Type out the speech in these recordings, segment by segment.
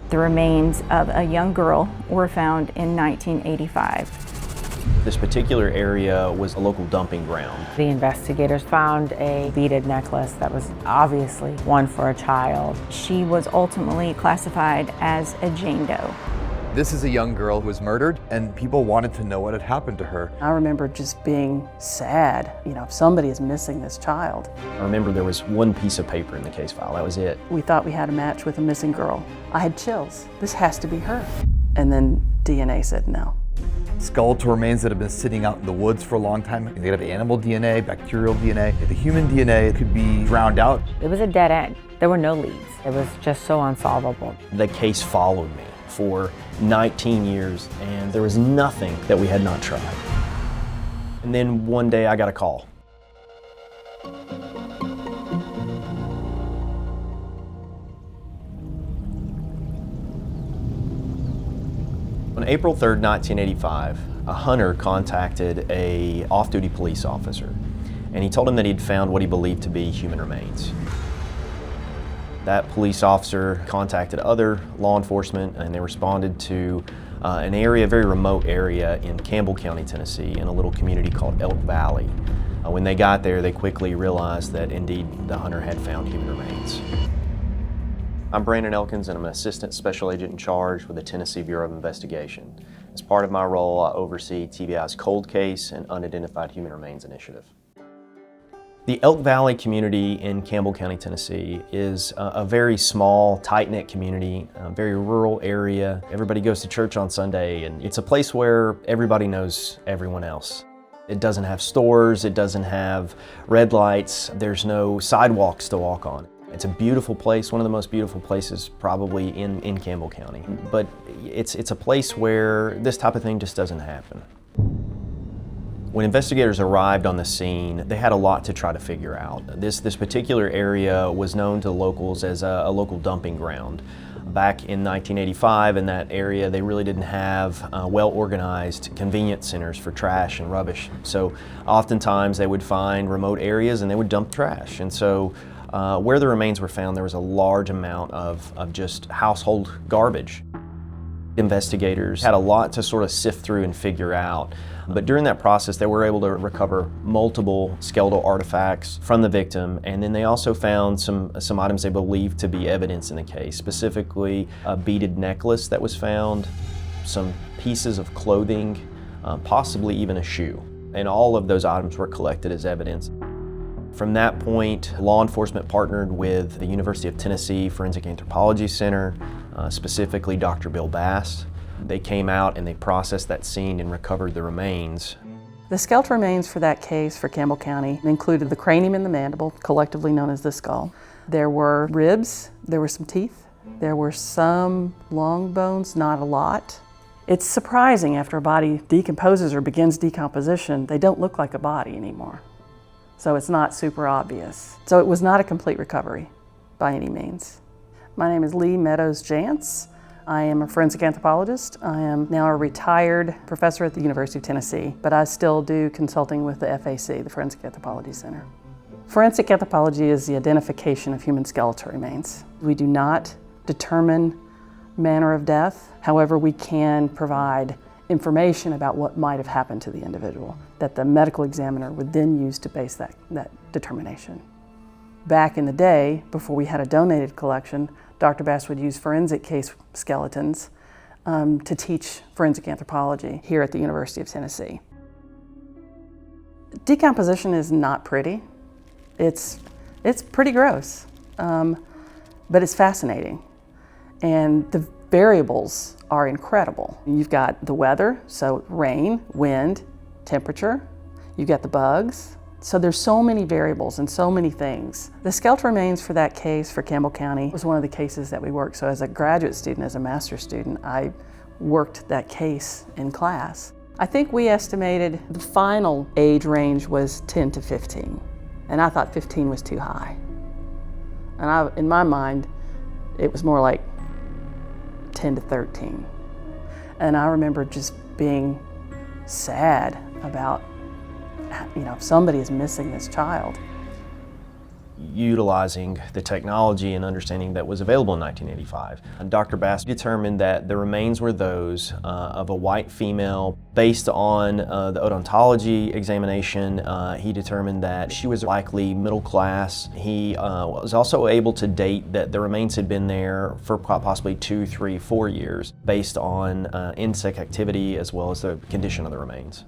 The remains of a young girl were found in 1985. This particular area was a local dumping ground. The investigators found a beaded necklace that was obviously one for a child. She was ultimately classified as a Jane Doe. This is a young girl who was murdered, and people wanted to know what had happened to her. I remember just being sad. If somebody is missing this child. I remember there was one piece of paper in the case file, that was it. We thought we had a match with a missing girl. I had chills. This has to be her. And then DNA said no. Skeletal remains that have been sitting out in the woods for a long time. They could have animal DNA, bacterial DNA. The human DNA could be drowned out. It was a dead end. There were no leads. It was just so unsolvable. The case followed me for 19 years, and there was nothing that we had not tried. And then one day I got a call. On April 3rd, 1985, a hunter contacted an off-duty police officer, and he told him that he'd found what he believed to be human remains. That police officer contacted other law enforcement, and they responded to an area, a very remote area in Campbell County, Tennessee, in a little community called Elk Valley. When they got there, they quickly realized that indeed the hunter had found human remains. I'm Brandon Elkins, and I'm an Assistant Special Agent in charge with the Tennessee Bureau of Investigation. As part of my role, I oversee TBI's Cold Case and Unidentified Human Remains Initiative. The Elk Valley community in Campbell County, Tennessee is a very small, tight-knit community, a very rural area. Everybody goes to church on Sunday, and it's a place where everybody knows everyone else. It doesn't have stores, it doesn't have red lights, there's no sidewalks to walk on. It's a beautiful place, one of the most beautiful places probably in Campbell County. But it's a place where this type of thing just doesn't happen. When investigators arrived on the scene, they had a lot to try to figure out. This particular area was known to locals as a local dumping ground. Back in 1985, in that area, they really didn't have well-organized convenience centers for trash and rubbish. So oftentimes they would find remote areas and they would dump trash. And so where the remains were found, there was a large amount of just household garbage. Investigators had a lot to sort of sift through and figure out. But during that process, they were able to recover multiple skeletal artifacts from the victim, and then they also found some items they believed to be evidence in the case, specifically a beaded necklace that was found, some pieces of clothing, possibly even a shoe. And all of those items were collected as evidence. From that point, law enforcement partnered with the University of Tennessee Forensic Anthropology Center, specifically Dr. Bill Bass. They came out and they processed that scene and recovered the remains. The skeletal remains for that case for Campbell County included the cranium and the mandible, collectively known as the skull. There were ribs, there were some teeth, there were some long bones, not a lot. It's surprising after a body decomposes or begins decomposition, they don't look like a body anymore. So it's not super obvious. So it was not a complete recovery by any means. My name is Lee Meadows Jantz. I am a forensic anthropologist. I am now a retired professor at the University of Tennessee, but I still do consulting with the FAC, the Forensic Anthropology Center. Forensic anthropology is the identification of human skeletal remains. We do not determine manner of death. However, we can provide information about what might have happened to the individual that the medical examiner would then use to base that determination. Back in the day, before we had a donated collection, Dr. Bass would use forensic case skeletons to teach forensic anthropology here at the University of Tennessee. Decomposition is not pretty. It's pretty gross, but it's fascinating. And the variables are incredible. You've got the weather, so rain, wind, temperature. You've got the bugs. So there's so many variables and so many things. The skeletal remains for that case for Campbell County was one of the cases that we worked. So as a graduate student, as a master's student, I worked that case in class. I think we estimated the final age range was 10 to 15. And I thought 15 was too high. And in my mind, it was more like 10 to 13. And I remember just being sad about, if somebody is missing this child. utilizing the technology and understanding that was available in 1985. And Dr. Bass determined that the remains were those of a white female. Based on the odontology examination, he determined that she was likely middle class. He was also able to date that the remains had been there for possibly 2, 3, 4 years based on insect activity as well as the condition of the remains.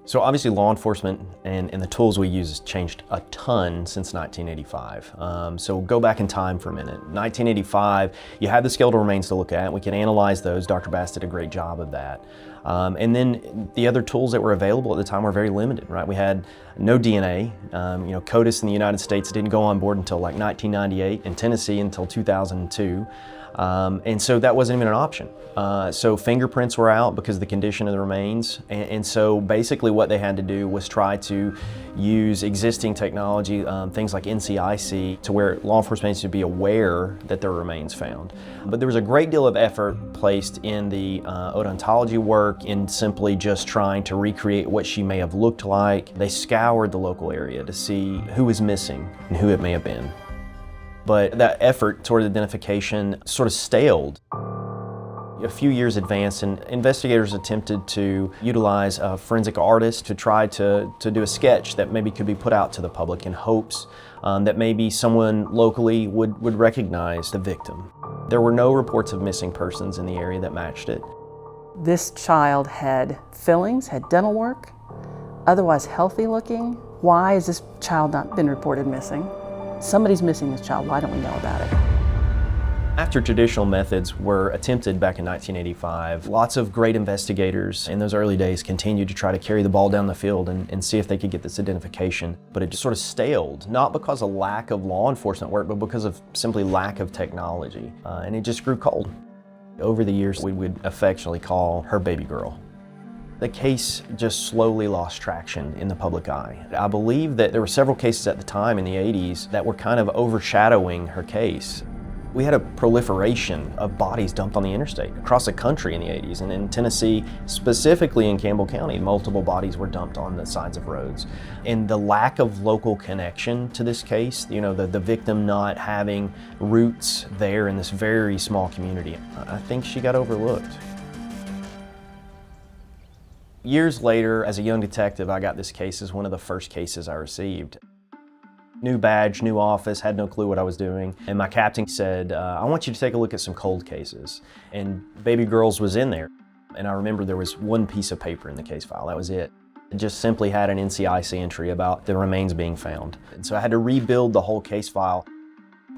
So obviously law enforcement and the tools we use has changed a ton since 1985. So go back in time for a minute. 1985, you had the skeletal remains to look at. We can analyze those. Dr. Bass did a great job of that. And then the other tools that were available at the time were very limited, right? We had no DNA. CODIS in the United States didn't go on board until like 1998, in Tennessee until 2002. And so that wasn't even an option. So fingerprints were out because of the condition of the remains. And so basically what they had to do was try to use existing technology, things like NCIC, to where law enforcement needs to be aware that there were remains found. But there was a great deal of effort placed in the odontology work in simply just trying to recreate what she may have looked like. They scoured the local area to see who was missing and who it may have been. But that effort toward identification sort of staled. A few years advanced, and investigators attempted to utilize a forensic artist to try to do a sketch that maybe could be put out to the public in hopes that maybe someone locally would recognize the victim. There were no reports of missing persons in the area that matched it. This child had fillings, had dental work, otherwise healthy looking. Why has this child not been reported missing? Somebody's missing this child, why don't we know about it? After traditional methods were attempted back in 1985, lots of great investigators in those early days continued to try to carry the ball down the field and see if they could get this identification. But it just sort of staled, not because of lack of law enforcement work, but because of simply lack of technology. And it just grew cold. Over the years, we would affectionately call her baby girl. The case just slowly lost traction in the public eye. I believe that there were several cases at the time in the 80s that were kind of overshadowing her case. We had a proliferation of bodies dumped on the interstate across the country in the 80s, and in Tennessee, specifically in Campbell County, multiple bodies were dumped on the sides of roads. And the lack of local connection to this case, the victim not having roots there in this very small community, I think she got overlooked. Years later, as a young detective, I got this case as one of the first cases I received. New badge, new office, had no clue what I was doing. And my captain said, I want you to take a look at some cold cases. And baby girls was in there. And I remember there was one piece of paper in the case file, that was it. It just simply had an NCIC entry about the remains being found. And so I had to rebuild the whole case file.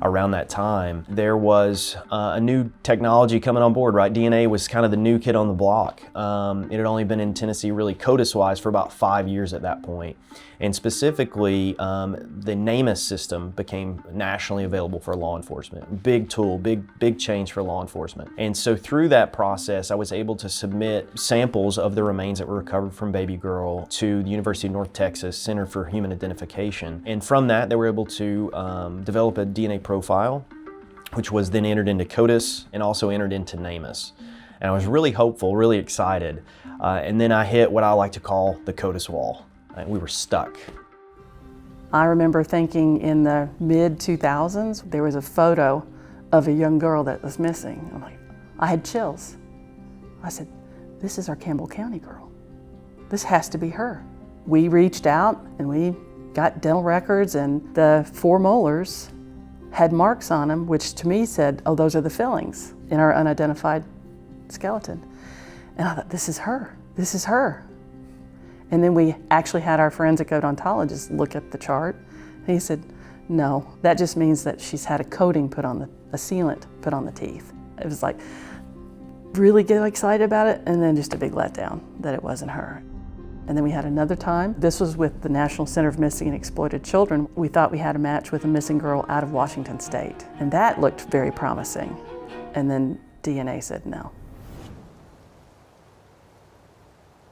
Around that time, there was a new technology coming on board, right? DNA was kind of the new kid on the block. It had only been in Tennessee really CODIS-wise for about 5 years at that point. And specifically, the NamUs system became nationally available for law enforcement. Big tool, big change for law enforcement. And so through that process, I was able to submit samples of the remains that were recovered from baby girl to the University of North Texas Center for Human Identification. And from that, they were able to develop a DNA profile, which was then entered into CODIS and also entered into NamUs. And I was really hopeful, really excited. And then I hit what I like to call the CODIS wall. We were stuck. I remember thinking in the mid-2000s, there was a photo of a young girl that was missing. I had chills. I said, this is our Campbell County girl. This has to be her. We reached out and we got dental records, and the 4 molars had marks on them, which to me said, oh, those are the fillings in our unidentified skeleton. And I thought, this is her, this is her. And then we actually had our forensic odontologist look at the chart, and he said, no, that just means that she's had a coating put on a sealant put on the teeth. It was like, really get excited about it, and then just a big letdown that it wasn't her. And then we had another time. This was with the National Center of Missing and Exploited Children. We thought we had a match with a missing girl out of Washington State. And that looked very promising. And then DNA said no.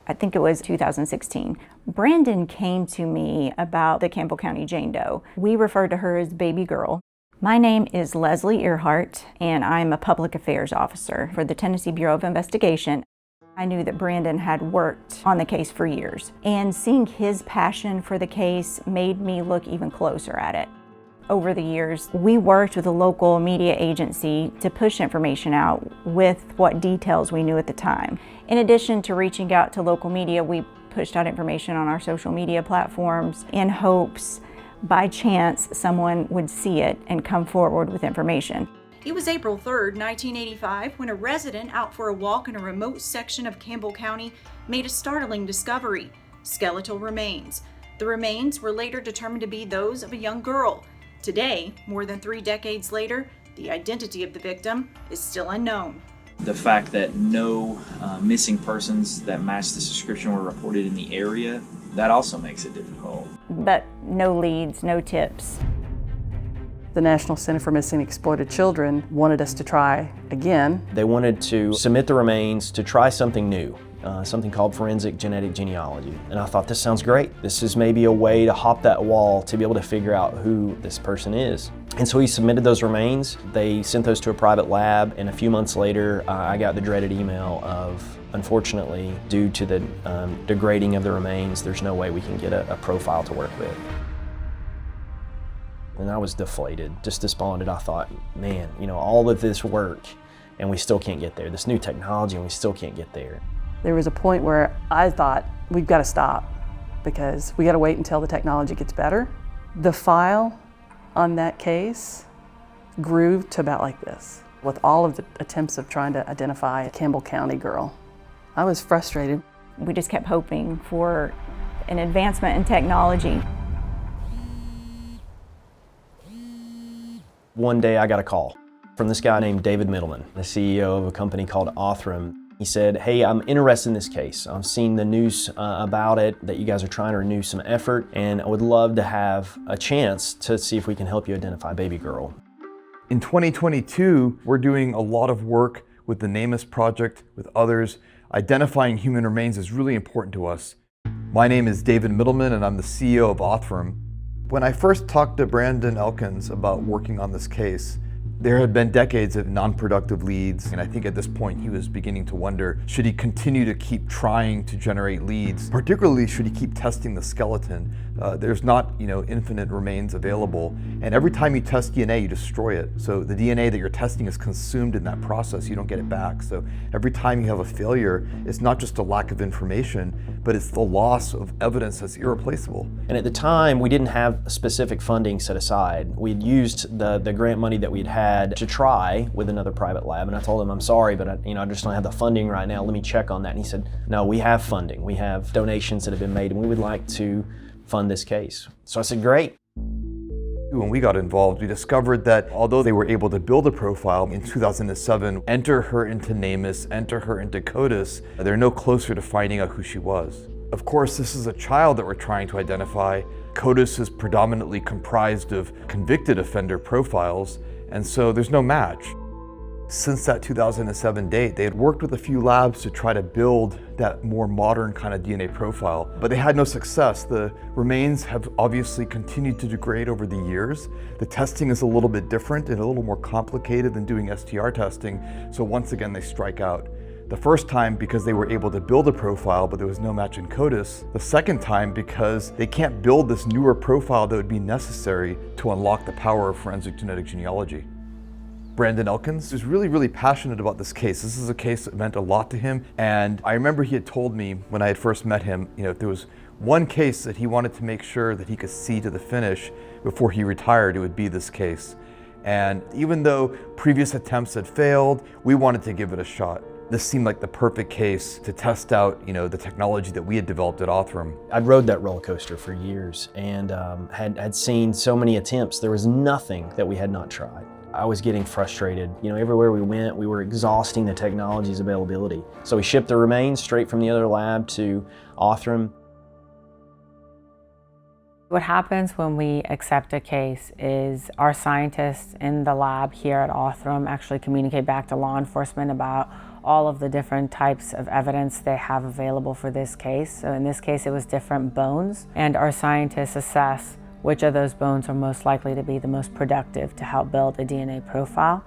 I think it was 2016. Brandon came to me about the Campbell County Jane Doe. We refer to her as baby girl. My name is Leslie Earhart, and I'm a public affairs officer for the Tennessee Bureau of Investigation. I knew that Brandon had worked on the case for years, and seeing his passion for the case made me look even closer at it. Over the years, we worked with a local media agency to push information out with what details we knew at the time. In addition to reaching out to local media, we pushed out information on our social media platforms in hopes, by chance, someone would see it and come forward with information. It was April 3rd, 1985, when a resident out for a walk in a remote section of Campbell County made a startling discovery: skeletal remains. The remains were later determined to be those of a young girl. Today, more than 3 decades later, the identity of the victim is still unknown. The fact that no missing persons that matched this description were reported in the area, that also makes it difficult. But no leads, no tips. The National Center for Missing and Exploited Children wanted us to try again. They wanted to submit the remains to try something new, something called forensic genetic genealogy. And I thought, this sounds great. This is maybe a way to hop that wall to be able to figure out who this person is. And so he submitted those remains. They sent those to a private lab, and a few months later, I got the dreaded email of, unfortunately, due to the degrading of the remains, there's no way we can get a profile to work with. And I was deflated, just despondent. I thought, man, all of this work and we still can't get there. This new technology and we still can't get there. There was a point where I thought, we've got to stop because we got to wait until the technology gets better. The file on that case grew to about like this. With all of the attempts of trying to identify a Campbell County girl, I was frustrated. We just kept hoping for an advancement in technology. One day I got a call from this guy named David Mittelman, the CEO of a company called Othram. He said, hey, I'm interested in this case. I've seen the news about it, that you guys are trying to renew some effort, and I would love to have a chance to see if we can help you identify baby girl. In 2022, we're doing a lot of work with the NamUs project, with others. Identifying human remains is really important to us. My name is David Mittelman, and I'm the CEO of Othram. When I first talked to Brandon Elkins about working on this case, there had been decades of non-productive leads, and I think at this point he was beginning to wonder, should he continue to keep trying to generate leads? Particularly, should he keep testing the skeleton? There's not, infinite remains available, and every time you test DNA, you destroy it. So the DNA that you're testing is consumed in that process. You don't get it back. So every time you have a failure, it's not just a lack of information, but it's the loss of evidence that's irreplaceable. And at the time, we didn't have specific funding set aside. We'd used the grant money that we'd had to try with another private lab, and I told him, I'm sorry, but I just don't have the funding right now. Let me check on that. And he said, no, we have funding. We have donations that have been made, and we would like to fund this case. So I said, great. When we got involved, we discovered that although they were able to build a profile in 2007, enter her into NamUs, enter her into CODIS, they're no closer to finding out who she was. Of course, this is a child that we're trying to identify. CODIS is predominantly comprised of convicted offender profiles, and so there's no match. Since that 2007 date, they had worked with a few labs to try to build that more modern kind of DNA profile, but they had no success. The remains have obviously continued to degrade over the years. The testing is a little bit different and a little more complicated than doing STR testing, so once again they strike out. The first time because they were able to build a profile, but there was no match in CODIS. The second time because they can't build this newer profile that would be necessary to unlock the power of forensic genetic genealogy. Brandon Elkins is really, really passionate about this case. This is a case that meant a lot to him. And I remember he had told me when I had first met him, if there was one case that he wanted to make sure that he could see to the finish before he retired, it would be this case. And even though previous attempts had failed, we wanted to give it a shot. This seemed like the perfect case to test out, the technology that we had developed at Othram. I'd rode that roller coaster for years and had seen so many attempts. There was nothing that we had not tried. I was getting frustrated. Everywhere we went, we were exhausting the technology's availability. So we shipped the remains straight from the other lab to Othram. What happens when we accept a case is our scientists in the lab here at Othram actually communicate back to law enforcement about all of the different types of evidence they have available for this case. So in this case, it was different bones, and our scientists assess which of those bones are most likely to be the most productive to help build a DNA profile.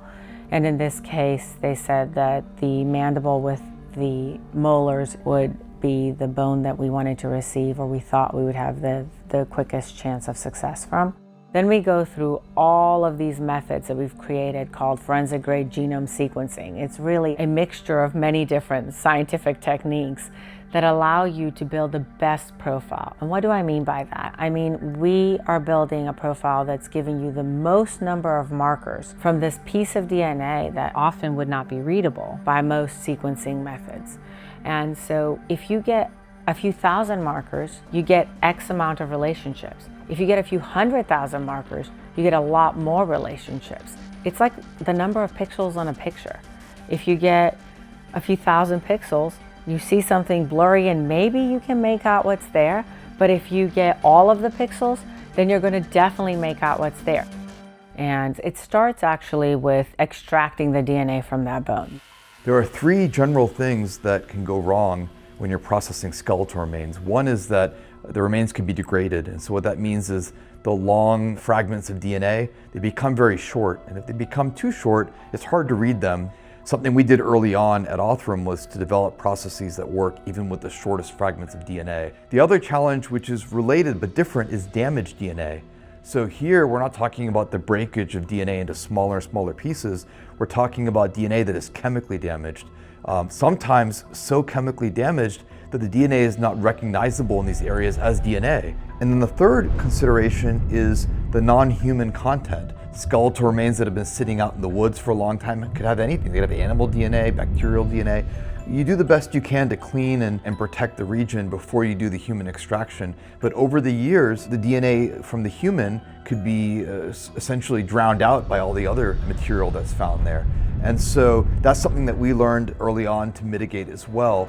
And in this case, they said that the mandible with the molars would be the bone that we wanted to receive, or we thought we would have the quickest chance of success from. Then we go through all of these methods that we've created called forensic grade genome sequencing. It's really a mixture of many different scientific techniques that allow you to build the best profile. And what do I mean by that? I mean, we are building a profile that's giving you the most number of markers from this piece of DNA that often would not be readable by most sequencing methods. And so if you get a few thousand markers, you get X amount of relationships. If you get a few 100,000 markers, you get a lot more relationships. It's like the number of pixels on a picture. If you get a few thousand pixels, you see something blurry and maybe you can make out what's there, but if you get all of the pixels, then you're going to definitely make out what's there. And it starts actually with extracting the DNA from that bone. There are three general things that can go wrong when you're processing skeletal remains. One is that the remains can be degraded, and so what that means is the long fragments of DNA, they become very short, and if they become too short, it's hard to read them. Something we did early on at Othram was to develop processes that work even with the shortest fragments of DNA. The other challenge, which is related but different, is damaged DNA. So here we're not talking about the breakage of DNA into smaller and smaller pieces, we're talking about DNA that is chemically damaged. Sometimes so chemically damaged that the DNA is not recognizable in these areas as DNA. And then the third consideration is the non-human content. Skeletal remains that have been sitting out in the woods for a long time could have anything. They could have animal DNA, bacterial DNA. You do the best you can to clean and protect the region before you do the human extraction. But over the years, the DNA from the human could be essentially drowned out by all the other material that's found there. And so that's something that we learned early on to mitigate as well.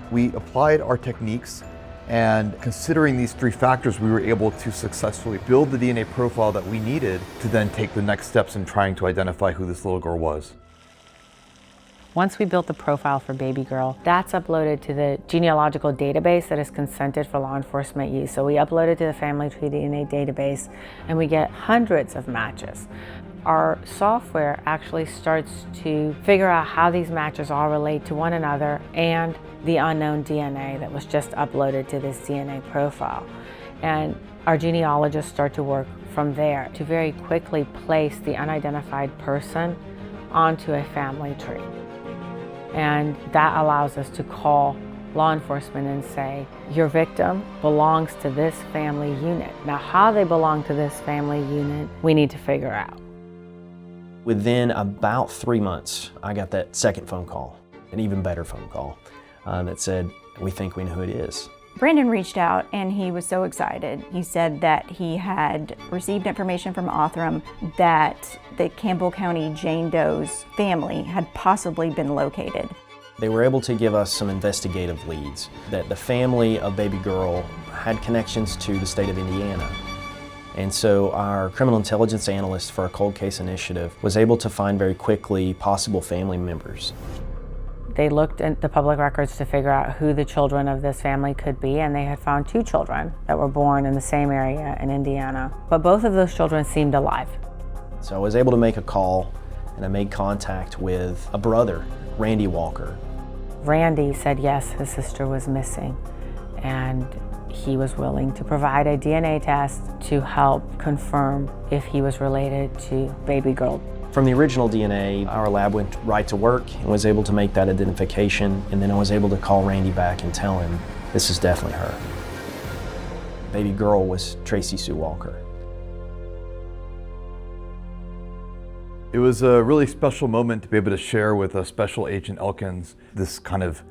We applied our techniques, and considering these three factors, we were able to successfully build the DNA profile that we needed to then take the next steps in trying to identify who this little girl was. Once we built the profile for baby girl, that's uploaded to the genealogical database that is consented for law enforcement use. So we upload it to the family tree DNA database, and we get hundreds of matches. Our software actually starts to figure out how these matches all relate to one another and the unknown DNA that was just uploaded to this DNA profile. And our genealogists start to work from there to very quickly place the unidentified person onto a family tree. And that allows us to call law enforcement and say, your victim belongs to this family unit. Now, how they belong to this family unit, we need to figure out. Within about 3 months, I got that second phone call, an even better phone call, that said, we think we know who it is. Brandon reached out and he was so excited. He said that he had received information from Othram that the Campbell County Jane Doe's family had possibly been located. They were able to give us some investigative leads, that the family of baby girl had connections to the state of Indiana. And so our criminal intelligence analyst for our cold case initiative was able to find very quickly possible family members. They looked at the public records to figure out who the children of this family could be, and they had found 2 children that were born in the same area in Indiana. But both of those children seemed alive. So I was able to make a call, and I made contact with a brother, Randy Walker. Randy said yes, his sister was missing, and he was willing to provide a DNA test to help confirm if he was related to baby girl. From the original DNA, our lab went right to work and was able to make that identification, and then I was able to call Randy back and tell him this is definitely her. Baby girl was Tracy Sue Walker. It was a really special moment to be able to share with Special Agent Elkins this kind of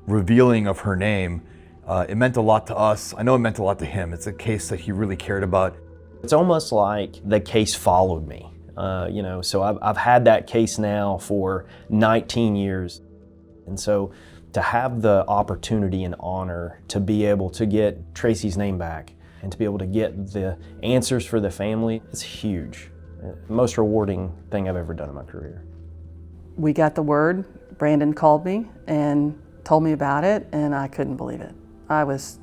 revealing of her name. It meant a lot to us. I know it meant a lot to him. It's a case that he really cared about. It's almost like the case followed me. So I've had that case now for 19 years. And so to have the opportunity and honor to be able to get Tracy's name back and to be able to get the answers for the family, it's huge. Most rewarding thing I've ever done in my career. We got the word. Brandon called me and told me about it, and I couldn't believe it. I was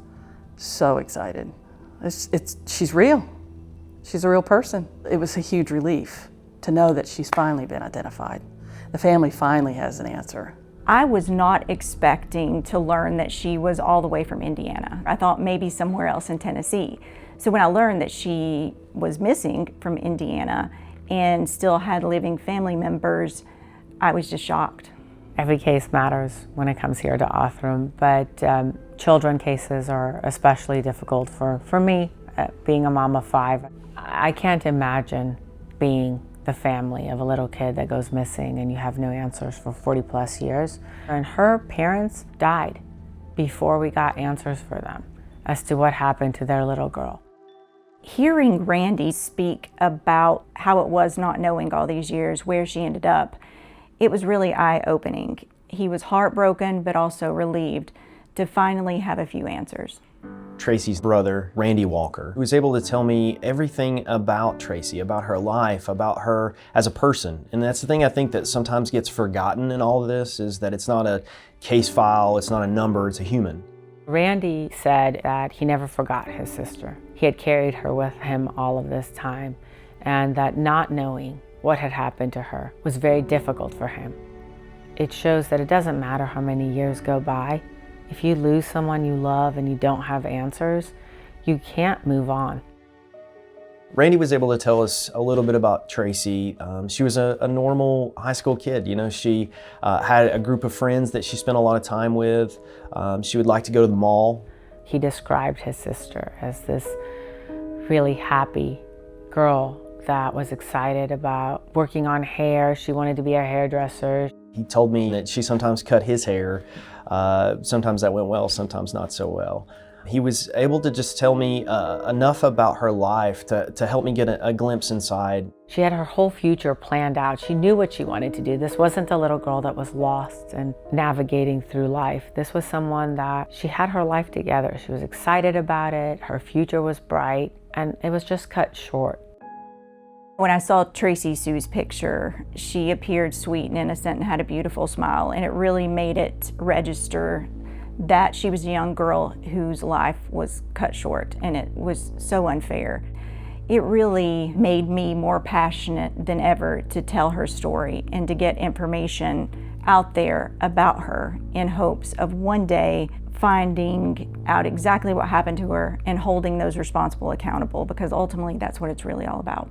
so excited. She's real. She's a real person. It was a huge relief to know that she's finally been identified. The family finally has an answer. I was not expecting to learn that she was all the way from Indiana. I thought maybe somewhere else in Tennessee. So when I learned that she was missing from Indiana and still had living family members, I was just shocked. Every case matters when it comes here to Othram, but children cases are especially difficult for me, being a mom of 5. I can't imagine being the family of a little kid that goes missing and you have no answers for 40 plus years. And her parents died before we got answers for them as to what happened to their little girl. Hearing Randy speak about how it was not knowing all these years where she ended up, it was really eye-opening. He was heartbroken but also relieved to finally have a few answers. Tracy's brother, Randy Walker, was able to tell me everything about Tracy, about her life, about her as a person. And that's the thing I think that sometimes gets forgotten in all of this, is that it's not a case file, it's not a number, it's a human. Randy said that he never forgot his sister. He had carried her with him all of this time, and that not knowing what had happened to her was very difficult for him. It shows that it doesn't matter how many years go by. If you lose someone you love and you don't have answers, you can't move on. Randy was able to tell us a little bit about Tracy. She was a normal high school kid. You know, she had a group of friends that she spent a lot of time with. She would like to go to the mall. He described his sister as this really happy girl that was excited about working on hair. She wanted to be a hairdresser. He told me that she sometimes cut his hair. Sometimes that went well, sometimes not so well. He was able to just tell me enough about her life to help me get a glimpse inside. She had her whole future planned out. She knew what she wanted to do. This wasn't a little girl that was lost and navigating through life. This was someone that she had her life together. She was excited about it. Her future was bright, and it was just cut short. When I saw Tracy Sue's picture, she appeared sweet and innocent and had a beautiful smile, and it really made it register that she was a young girl whose life was cut short, and it was so unfair. It really made me more passionate than ever to tell her story and to get information out there about her in hopes of one day finding out exactly what happened to her and holding those responsible accountable, because ultimately that's what it's really all about.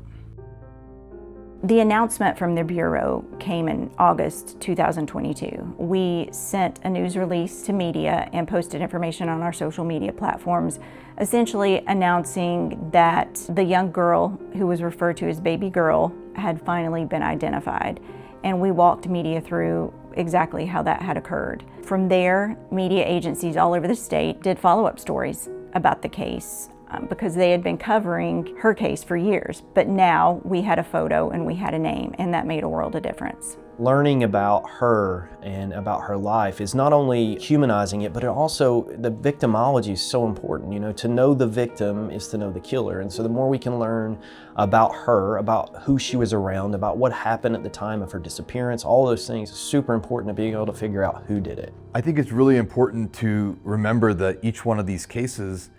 The announcement from the Bureau came in August 2022. We sent a news release to media and posted information on our social media platforms, essentially announcing that the young girl who was referred to as baby girl had finally been identified. And we walked media through exactly how that had occurred. From there, media agencies all over the state did follow-up stories about the case, because they had been covering her case for years. But now we had a photo and we had a name, and that made a world of difference. Learning about her and about her life is not only humanizing it, but it also, the victimology is so important. You know, to know the victim is to know the killer. And so the more we can learn about her, about who she was around, about what happened at the time of her disappearance, all those things is super important to being able to figure out who did it. I think it's really important to remember that each one of these cases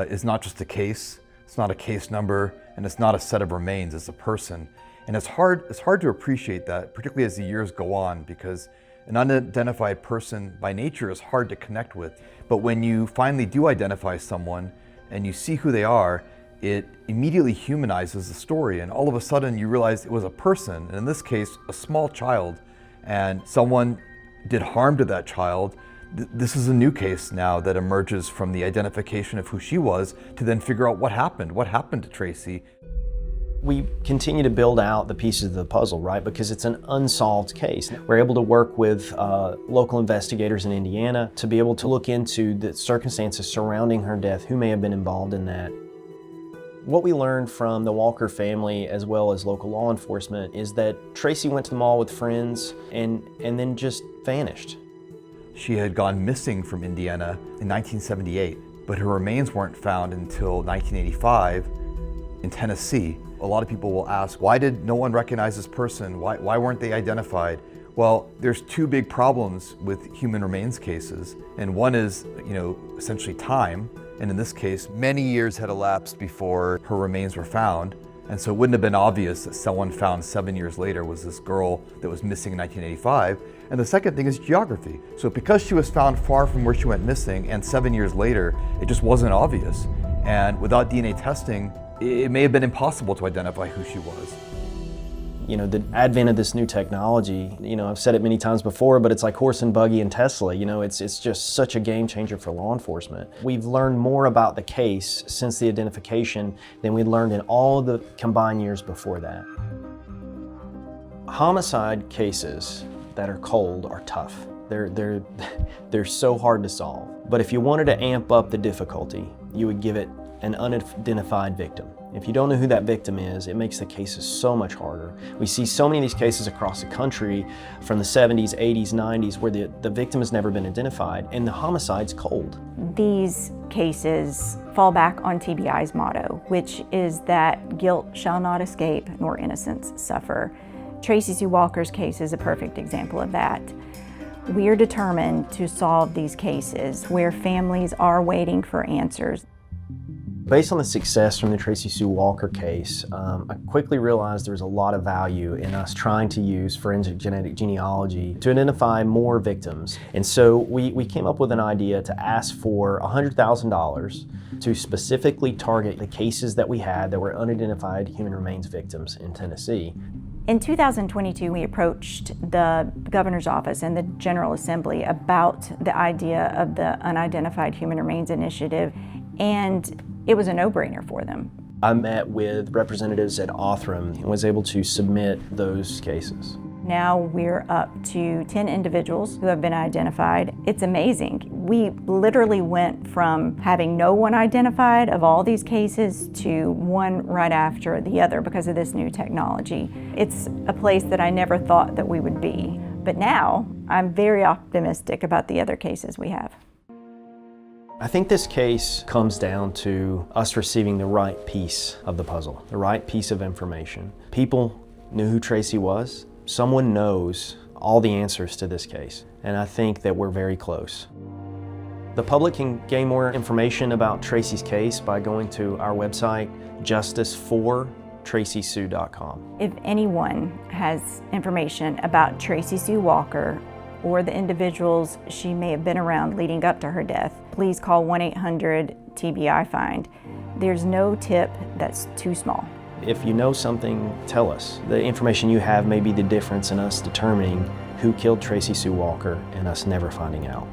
is not just a case, it's not a case number, and it's not a set of remains, it's a person. And it's hard to appreciate that, particularly as the years go on, because an unidentified person by nature is hard to connect with. But when you finally do identify someone and you see who they are, it immediately humanizes the story, and all of a sudden you realize it was a person, and in this case, a small child, and someone did harm to that child. This is a new case now that emerges from the identification of who she was to then figure out what happened to Tracy. We continue to build out the pieces of the puzzle, right? Because it's an unsolved case. We're able to work with local investigators in Indiana to be able to look into the circumstances surrounding her death, who may have been involved in that. What we learned from the Walker family as well as local law enforcement is that Tracy went to the mall with friends and then just vanished. She had gone missing from Indiana in 1978, but her remains weren't found until 1985 in Tennessee. A lot of people will ask, why did no one recognize this person? Why weren't they identified? Well, there's two big problems with human remains cases, and one is, essentially time. And in this case, many years had elapsed before her remains were found. And so it wouldn't have been obvious that someone found 7 years later was this girl that was missing in 1985. And the second thing is geography. So because she was found far from where she went missing and 7 years later, it just wasn't obvious. And without DNA testing, it may have been impossible to identify who she was. You know, the advent of this new technology, you know, I've said it many times before, but it's like horse and buggy and Tesla. You know, it's just such a game changer for law enforcement. We've learned more about the case since the identification than we learned in all the combined years before that. Homicide cases that are cold are tough. They're so hard to solve. But if you wanted to amp up the difficulty, you would give it an unidentified victim. If you don't know who that victim is, it makes the cases so much harder. We see so many of these cases across the country from the 70s, 80s, 90s where the victim has never been identified and the homicide's cold. These cases fall back on TBI's motto, which is that guilt shall not escape nor innocence suffer. Tracy Sue Walker's case is a perfect example of that. We are determined to solve these cases where families are waiting for answers. Based on the success from the Tracy Sue Walker case, I quickly realized there was a lot of value in us trying to use forensic genetic genealogy to identify more victims. And so we came up with an idea to ask for $100,000 to specifically target the cases that we had that were unidentified human remains victims in Tennessee. In 2022, we approached the governor's office and the General Assembly about the idea of the Unidentified Human Remains Initiative, and it was a no-brainer for them. I met with representatives at Othram and was able to submit those cases. Now we're up to 10 individuals who have been identified. It's amazing. We literally went from having no one identified of all these cases to one right after the other because of this new technology. It's a place that I never thought that we would be. But now I'm very optimistic about the other cases we have. I think this case comes down to us receiving the right piece of the puzzle, the right piece of information. People knew who Tracy was. Someone knows all the answers to this case, and I think that we're very close. The public can gain more information about Tracy's case by going to our website, justicefortracysue.com. If anyone has information about Tracy Sue Walker or the individuals she may have been around leading up to her death, please call 1-800-TBI-FIND. There's no tip that's too small. If you know something, tell us. The information you have may be the difference in us determining who killed Tracy Sue Walker and us never finding out.